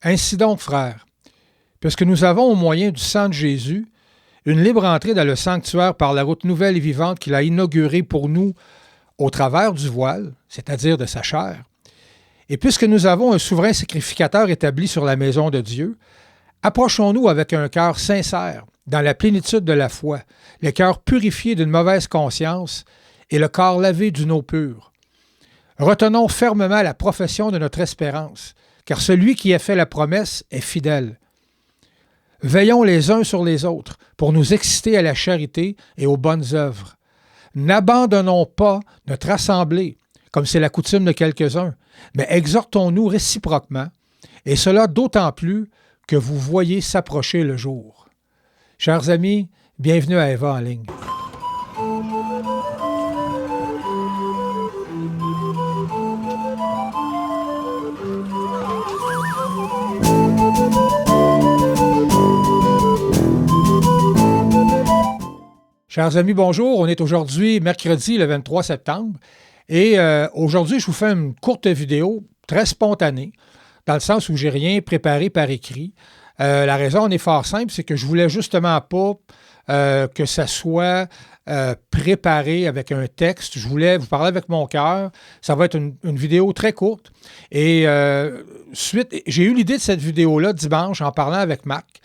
Ainsi donc, frères, puisque nous avons au moyen du sang de Jésus une libre entrée dans le sanctuaire par la route nouvelle et vivante qu'il a inaugurée pour nous au travers du voile, c'est-à-dire de sa chair, et puisque nous avons un souverain sacrificateur établi sur la maison de Dieu, approchons-nous avec un cœur sincère, dans la plénitude de la foi, le cœur purifié d'une mauvaise conscience et le corps lavé d'une eau pure. Retenons fermement la profession de notre espérance, car celui qui a fait la promesse est fidèle. Veillons les uns sur les autres pour nous exciter à la charité et aux bonnes œuvres. N'abandonnons pas notre assemblée, comme c'est la coutume de quelques-uns, mais exhortons-nous réciproquement, et cela d'autant plus que vous voyez s'approcher le jour. Chers amis, bienvenue à Eva en ligne. Chers amis, bonjour. On est aujourd'hui mercredi le 23 septembre et aujourd'hui, je vous fais une courte vidéo très spontanée dans le sens où je n'ai rien préparé par écrit. La raison en est fort simple, c'est que je voulais justement pas que ça soit préparé avec un texte. Je voulais vous parler avec mon cœur. Ça va être une vidéo très courte. Et j'ai eu l'idée de cette vidéo-là dimanche en parlant avec Marc.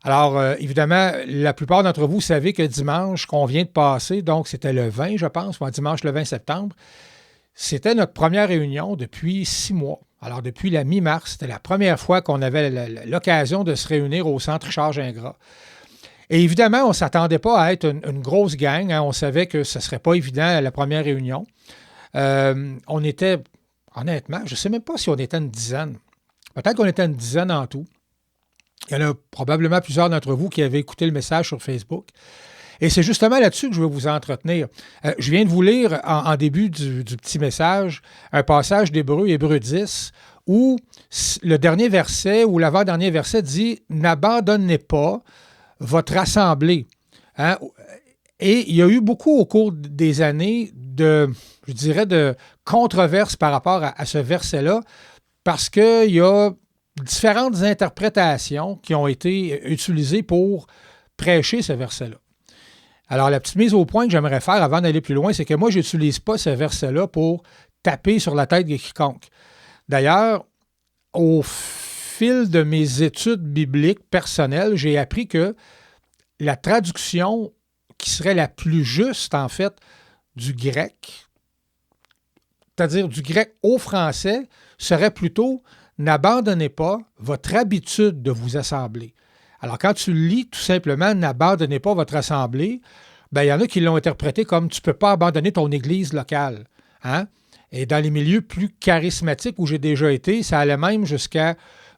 Alors, évidemment, la plupart d'entre vous savez que dimanche qu'on vient de passer, donc c'était le 20, je pense, dimanche le 20 septembre, c'était notre première réunion depuis 6 mois. Alors, depuis la mi-mars, c'était la première fois qu'on avait l'occasion de se réunir au Centre Richard-Gingras. Et évidemment, on ne s'attendait pas à être une grosse gang. Hein. On savait que ce ne serait pas évident à la première réunion. On était, honnêtement, je ne sais même pas si on était une dizaine. Peut-être qu'on était une dizaine en tout. Il y en a probablement plusieurs d'entre vous qui avaient écouté le message sur Facebook. Et c'est justement là-dessus que je veux vous entretenir. Je viens de vous lire en début du petit message un passage d'Hébreux, Hébreux 10, où le dernier verset ou l'avant-dernier verset dit « N'abandonnez pas votre assemblée. Hein? » Et il y a eu beaucoup au cours des années de controverses par rapport à ce verset-là, parce qu'il y a différentes interprétations qui ont été utilisées pour prêcher ce verset-là. Alors, la petite mise au point que j'aimerais faire avant d'aller plus loin, c'est que moi, je n'utilise pas ce verset-là pour taper sur la tête de quiconque. D'ailleurs, au fil de mes études bibliques personnelles, j'ai appris que la traduction qui serait la plus juste, en fait, du grec, c'est-à-dire du grec au français, serait plutôt « N'abandonnez pas votre habitude de vous assembler ». Alors, quand tu lis tout simplement « N'abandonnez pas votre assemblée », il y en a qui l'ont interprété comme « Tu ne peux pas abandonner ton église locale hein? ». Et dans les milieux plus charismatiques où j'ai déjà été, ça allait même jusqu'à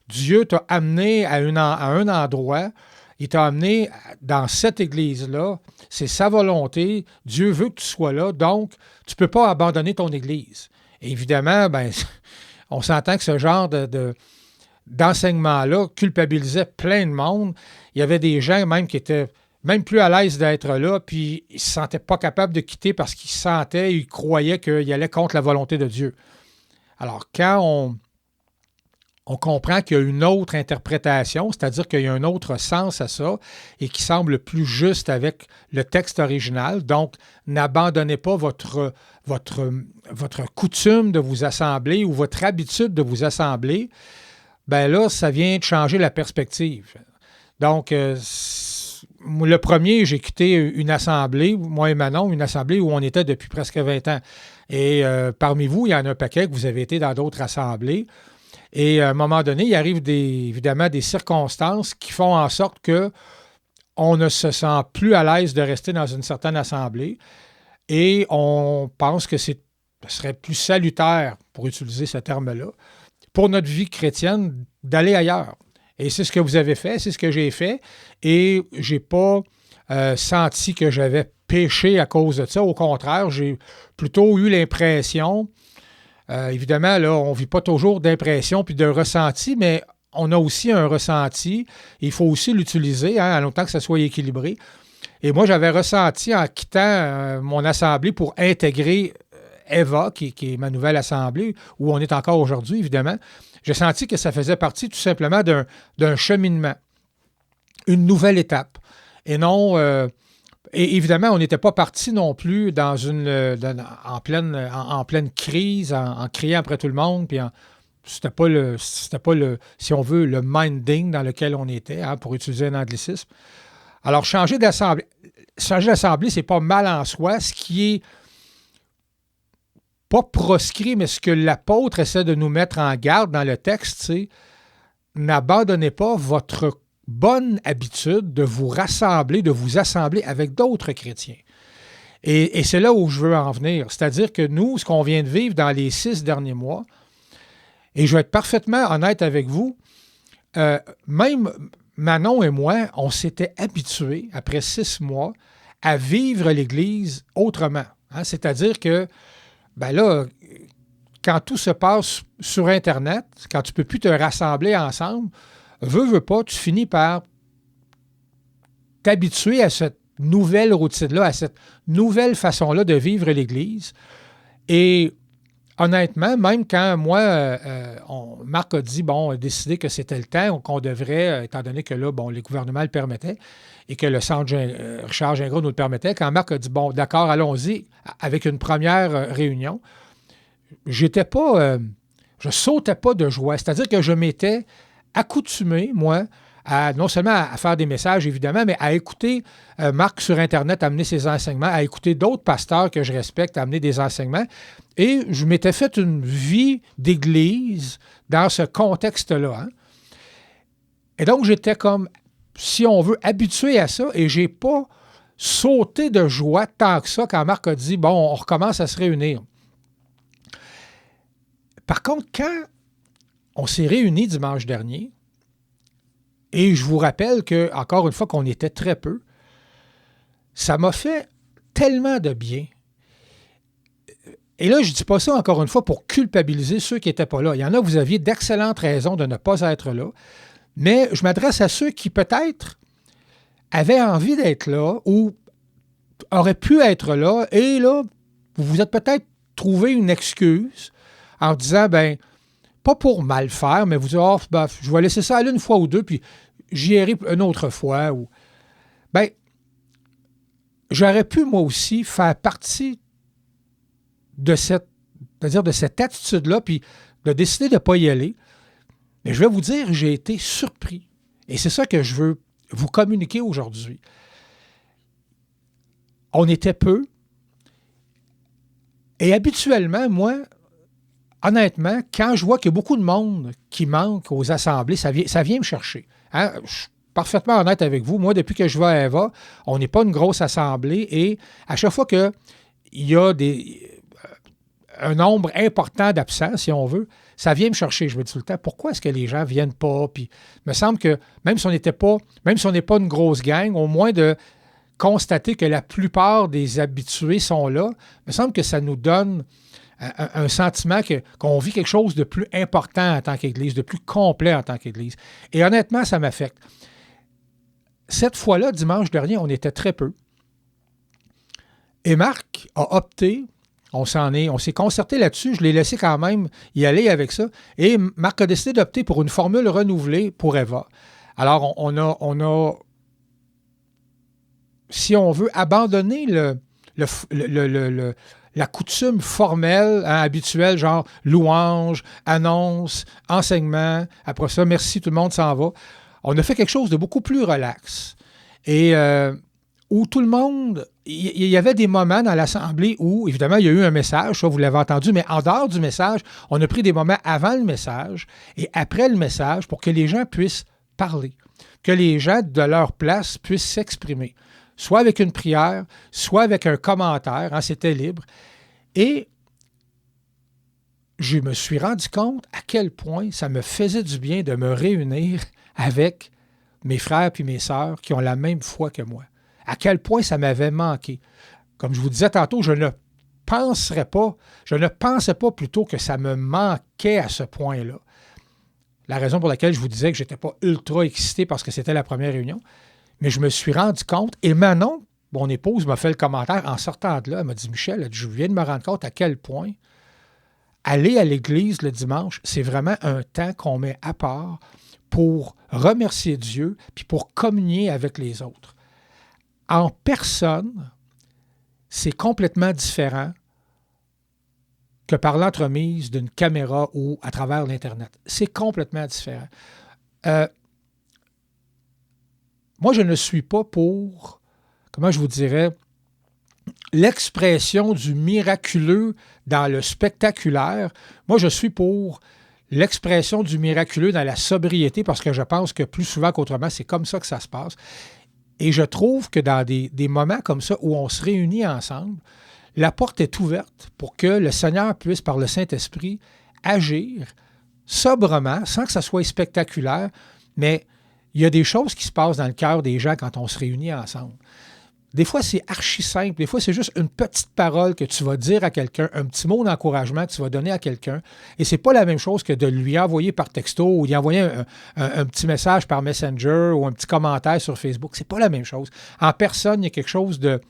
Dieu t'a amené à un endroit, il t'a amené dans cette église-là, c'est sa volonté, Dieu veut que tu sois là, donc tu ne peux pas abandonner ton église. Et évidemment, on s'entend que ce genre d'enseignement-là culpabilisait plein de monde. Il y avait des gens même qui étaient même plus à l'aise d'être là, puis ils ne se sentaient pas capables de quitter parce ils croyaient qu'ils allaient contre la volonté de Dieu. Alors, quand on comprend qu'il y a une autre interprétation, c'est-à-dire qu'il y a un autre sens à ça et qui semble plus juste avec le texte original. Donc, n'abandonnez pas votre coutume de vous assembler ou votre habitude de vous assembler. Là, ça vient de changer la perspective. Donc, le premier, j'ai quitté une assemblée, moi et Manon, une assemblée où on était depuis presque 20 ans. Et parmi vous, il y en a un paquet que vous avez été dans d'autres assemblées. Et à un moment donné, il arrive évidemment des circonstances qui font en sorte qu'on ne se sent plus à l'aise de rester dans une certaine assemblée et on pense que ce serait plus salutaire, pour utiliser ce terme-là, pour notre vie chrétienne, d'aller ailleurs. Et c'est ce que vous avez fait, c'est ce que j'ai fait et je n'ai pas senti que j'avais péché à cause de ça. Au contraire, j'ai plutôt eu l'impression... évidemment, là, on ne vit pas toujours d'impression puis de ressenti, mais on a aussi un ressenti. Il faut aussi l'utiliser, en autant que ça soit équilibré. Et moi, j'avais ressenti en quittant mon assemblée pour intégrer Eva, qui est ma nouvelle assemblée, où on est encore aujourd'hui, évidemment. J'ai senti que ça faisait partie tout simplement d'un cheminement, une nouvelle étape. Et non, et évidemment, on n'était pas parti non plus en pleine crise, en criant après tout le monde, puis c'était pas si on veut, le minding dans lequel on était, hein, pour utiliser un anglicisme. Alors, changer d'assemblée, c'est pas mal en soi. Ce qui est pas proscrit, mais ce que l'apôtre essaie de nous mettre en garde dans le texte, c'est n'abandonnez pas votre bonne habitude de vous rassembler, de vous assembler avec d'autres chrétiens. Et c'est là où je veux en venir. C'est-à-dire que nous, ce qu'on vient de vivre dans les 6 derniers mois, et je vais être parfaitement honnête avec vous, même Manon et moi, on s'était habitués, après 6 mois, à vivre l'Église autrement. Hein? C'est-à-dire que, ben là, quand tout se passe sur Internet, quand tu ne peux plus te rassembler ensemble, veux pas, tu finis par t'habituer à cette nouvelle routine-là, à cette nouvelle façon-là de vivre l'Église. Et honnêtement, même quand moi, Marc a dit, on a décidé que c'était le temps, qu'on devrait, étant donné que là, le gouvernement le permettait et que le centre Richard Gingras nous le permettait, quand Marc a dit, d'accord, allons-y, avec une première réunion, je sautais pas de joie. C'est-à-dire que je m'étais accoutumé, moi, non seulement à faire des messages, évidemment, mais à écouter Marc sur Internet amener ses enseignements, à écouter d'autres pasteurs que je respecte amener des enseignements. Et je m'étais fait une vie d'église dans ce contexte-là. Hein. Et donc, j'étais comme, si on veut, habitué à ça, et je n'ai pas sauté de joie tant que ça quand Marc a dit, on recommence à se réunir. Par contre, quand on s'est réunis dimanche dernier, et je vous rappelle que, encore une fois, qu'on était très peu, ça m'a fait tellement de bien. Et là, je ne dis pas ça, encore une fois, pour culpabiliser ceux qui n'étaient pas là. Il y en a, vous aviez d'excellentes raisons de ne pas être là, mais je m'adresse à ceux qui, peut-être, avaient envie d'être là ou auraient pu être là, et là, vous vous êtes peut-être trouvé une excuse en disant, pas pour mal faire, mais vous dites, je vais laisser ça aller une fois ou deux, puis j'y irai une autre fois. Ou j'aurais pu, moi aussi, faire partie de cette attitude-là, puis de décider de ne pas y aller. Mais je vais vous dire, j'ai été surpris. Et c'est ça que je veux vous communiquer aujourd'hui. On était peu. Et habituellement, moi, honnêtement, quand je vois qu'il y a beaucoup de monde qui manque aux assemblées, ça vient me chercher. Hein? Je suis parfaitement honnête avec vous. Moi, depuis que je vais à Eva, on n'est pas une grosse assemblée et à chaque fois qu'il y a un nombre important d'absents, si on veut, ça vient me chercher. Je me dis tout le temps, pourquoi est-ce que les gens ne viennent pas? Puis, il me semble que même si on n'est pas une grosse gang, au moins de constater que la plupart des habitués sont là, il me semble que ça nous donne un sentiment qu'on vit quelque chose de plus important en tant qu'Église, de plus complet en tant qu'Église. Et honnêtement, ça m'affecte. Cette fois-là, dimanche dernier, on était très peu. Et Marc a opté, on s'est concerté là-dessus, je l'ai laissé quand même y aller avec ça, et Marc a décidé d'opter pour une formule renouvelée pour Eva. Alors, on a si on veut, abandonner la coutume formelle, habituelle, genre louange, annonce, enseignement. Après ça, merci, tout le monde s'en va. On a fait quelque chose de beaucoup plus relax. Et où tout le monde... Il y avait des moments dans l'Assemblée où, évidemment, il y a eu un message, ça vous l'avez entendu, mais en dehors du message, on a pris des moments avant le message et après le message pour que les gens puissent parler, que les gens de leur place puissent s'exprimer. Soit avec une prière, soit avec un commentaire, hein, c'était libre. Et je me suis rendu compte à quel point ça me faisait du bien de me réunir avec mes frères et mes sœurs qui ont la même foi que moi. À quel point ça m'avait manqué. Comme je vous disais tantôt, je ne pensais pas plutôt que ça me manquait à ce point-là. La raison pour laquelle je vous disais que je n'étais pas ultra excité parce que c'était la première réunion. Mais je me suis rendu compte, et Manon, mon épouse, m'a fait le commentaire en sortant de là. Elle m'a dit, Michel, je viens de me rendre compte à quel point, aller à l'église le dimanche, c'est vraiment un temps qu'on met à part pour remercier Dieu puis pour communier avec les autres. En personne, c'est complètement différent que par l'entremise d'une caméra ou à travers l'Internet. C'est complètement différent. Moi, je ne suis pas pour, comment je vous dirais, l'expression du miraculeux dans le spectaculaire. Moi, je suis pour l'expression du miraculeux dans la sobriété parce que je pense que plus souvent qu'autrement, c'est comme ça que ça se passe. Et je trouve que dans des moments comme ça où on se réunit ensemble, la porte est ouverte pour que le Seigneur puisse, par le Saint-Esprit, agir sobrement, sans que ça soit spectaculaire, mais il y a des choses qui se passent dans le cœur des gens quand on se réunit ensemble. Des fois, c'est archi simple. Des fois, c'est juste une petite parole que tu vas dire à quelqu'un, un petit mot d'encouragement que tu vas donner à quelqu'un. Et c'est pas la même chose que de lui envoyer par texto ou lui envoyer un petit message par Messenger ou un petit commentaire sur Facebook. C'est pas la même chose. En personne, il y a quelque chose de,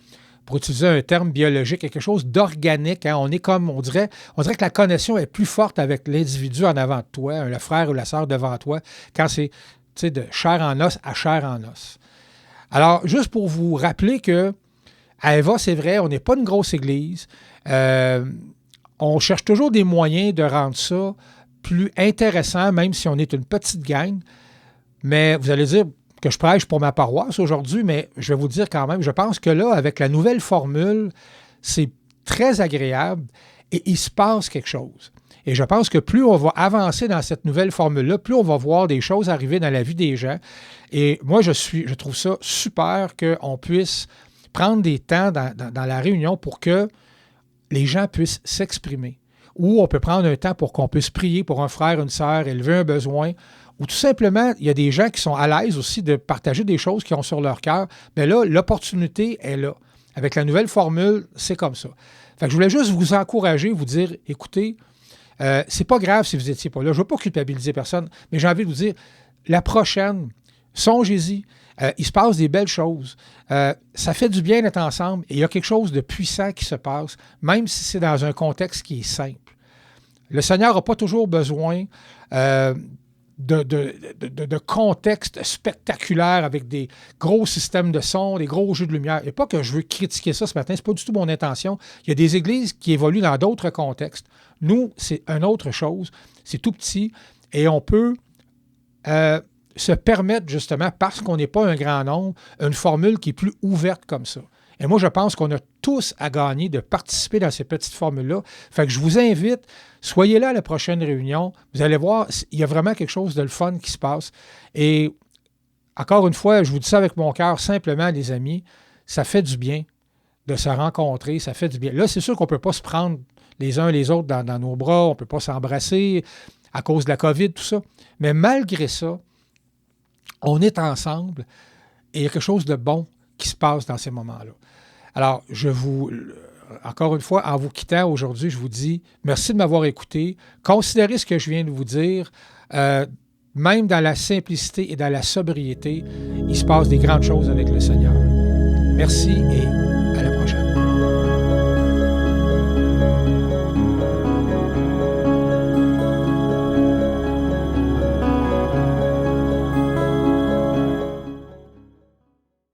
pour utiliser un terme biologique, quelque chose d'organique. Hein. On est comme, on dirait que la connexion est plus forte avec l'individu en avant de toi, le frère ou la sœur devant toi, quand c'est de chair en os à chair en os. Alors, juste pour vous rappeler que à Eva, c'est vrai, on n'est pas une grosse église. On cherche toujours des moyens de rendre ça plus intéressant, même si on est une petite gang. Mais vous allez dire que je prêche pour ma paroisse aujourd'hui, mais je vais vous dire quand même, je pense que là, avec la nouvelle formule, c'est très agréable et il se passe quelque chose. Et je pense que plus on va avancer dans cette nouvelle formule-là, plus on va voir des choses arriver dans la vie des gens. Et moi, je trouve ça super qu'on puisse prendre des temps dans la réunion pour que les gens puissent s'exprimer. Ou on peut prendre un temps pour qu'on puisse prier pour un frère, une sœur, élever un besoin. Ou tout simplement, il y a des gens qui sont à l'aise aussi de partager des choses qu'ils ont sur leur cœur. Mais là, l'opportunité est là. Avec la nouvelle formule, c'est comme ça. Fait que je voulais juste vous encourager, vous dire, écoutez, c'est pas grave si vous n'étiez pas là. Je ne veux pas culpabiliser personne, mais j'ai envie de vous dire, la prochaine, songez-y. Il se passe des belles choses. Ça fait du bien d'être ensemble et il y a quelque chose de puissant qui se passe, même si c'est dans un contexte qui est simple. Le Seigneur n'a pas toujours besoin de contexte spectaculaire avec des gros systèmes de son, des gros jeux de lumière. Et pas que je veux critiquer ça ce matin, c'est pas du tout mon intention. Il y a des églises qui évoluent dans d'autres contextes. Nous, c'est une autre chose. C'est tout petit et on peut se permettre justement, parce qu'on n'est pas un grand nombre, une formule qui est plus ouverte comme ça. Et moi, je pense qu'on a tous à gagner de participer dans ces petites formules-là. Fait que je vous invite, soyez là à la prochaine réunion. Vous allez voir, il y a vraiment quelque chose de le fun qui se passe. Et encore une fois, je vous dis ça avec mon cœur, simplement, les amis, ça fait du bien de se rencontrer, ça fait du bien. Là, c'est sûr qu'on ne peut pas se prendre les uns les autres dans nos bras, on ne peut pas s'embrasser à cause de la COVID, tout ça. Mais malgré ça, on est ensemble et il y a quelque chose de bon qui se passe dans ces moments-là. Alors, encore une fois, en vous quittant aujourd'hui, je vous dis merci de m'avoir écouté. Considérez ce que je viens de vous dire. Même dans la simplicité et dans la sobriété, il se passe des grandes choses avec le Seigneur. Merci et